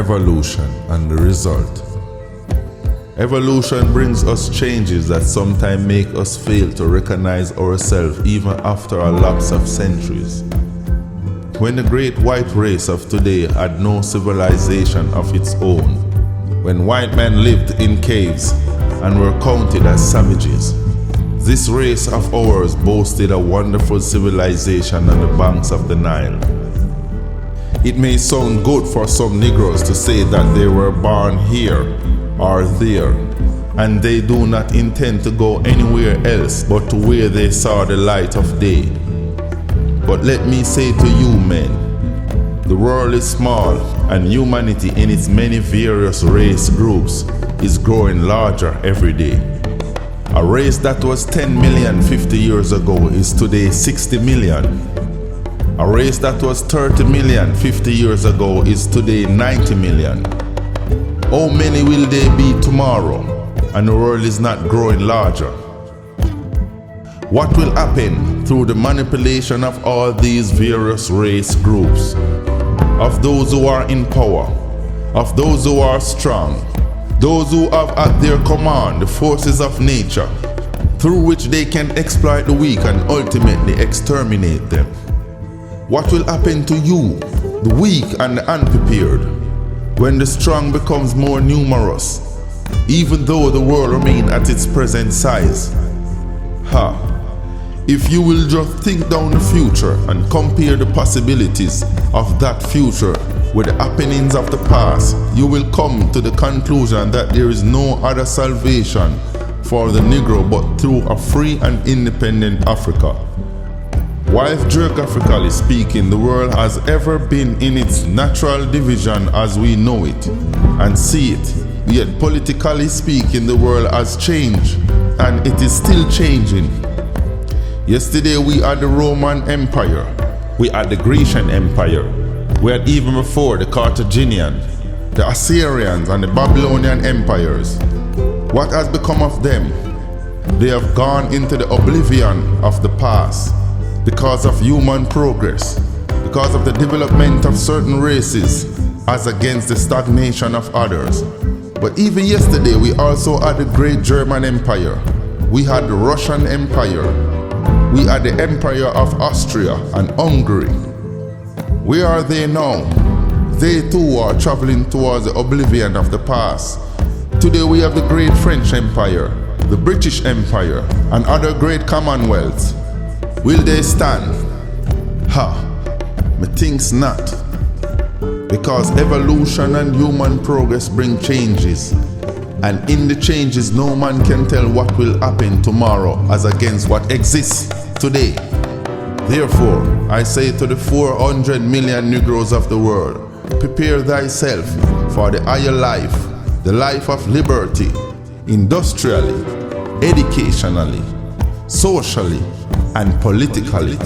Evolution and the result. Evolution brings us changes that sometimes make us fail to recognize ourselves even after a lapse of centuries. When the great white race of today had no civilization of its own, when white men lived in caves and were counted as savages, this race of ours boasted a wonderful civilization on the banks of the Nile. It may sound good for some Negroes to say that they were born here or there, and they do not intend to go anywhere else but to where they saw the light of day. But let me say to you men, the world is small and humanity in its many various race groups is growing larger every day. A race that was 10 million 50 years ago is today 60 million. A race that was 30 million 50 years ago is today 90 million. How many will they be tomorrow? And the world is not growing larger. What will happen through the manipulation of all these various race groups? Of those who are in power, of those who are strong, those who have at their command the forces of nature, through which they can exploit the weak and ultimately exterminate them. What will happen to you, the weak and the unprepared, when the strong becomes more numerous, even though the world remains at its present size? If you will just think down the future and compare the possibilities of that future with the happenings of the past, you will come to the conclusion that there is no other salvation for the Negro but through a free and independent Africa. While geographically speaking, the world has ever been in its natural division as we know it and see it, yet politically speaking, the world has changed and it is still changing. Yesterday we had the Roman Empire, we had the Grecian Empire, we had even before the Carthaginian, the Assyrians and the Babylonian empires. What has become of them? They have gone into the oblivion of the past because of human progress, because of the development of certain races as against the stagnation of others. But even yesterday we also had the great German Empire, we had the Russian Empire, we had the Empire of Austria and Hungary. Where are they now? They too are traveling towards the oblivion of the past. Today we have the great French Empire, the British Empire, and other great commonwealths. Will they stand? Methinks not. Because evolution and human progress bring changes. And in the changes, no man can tell what will happen tomorrow as against what exists today. Therefore, I say to the 400 million Negroes of the world, prepare thyself for the higher life, the life of liberty, industrially, educationally, socially, and politically.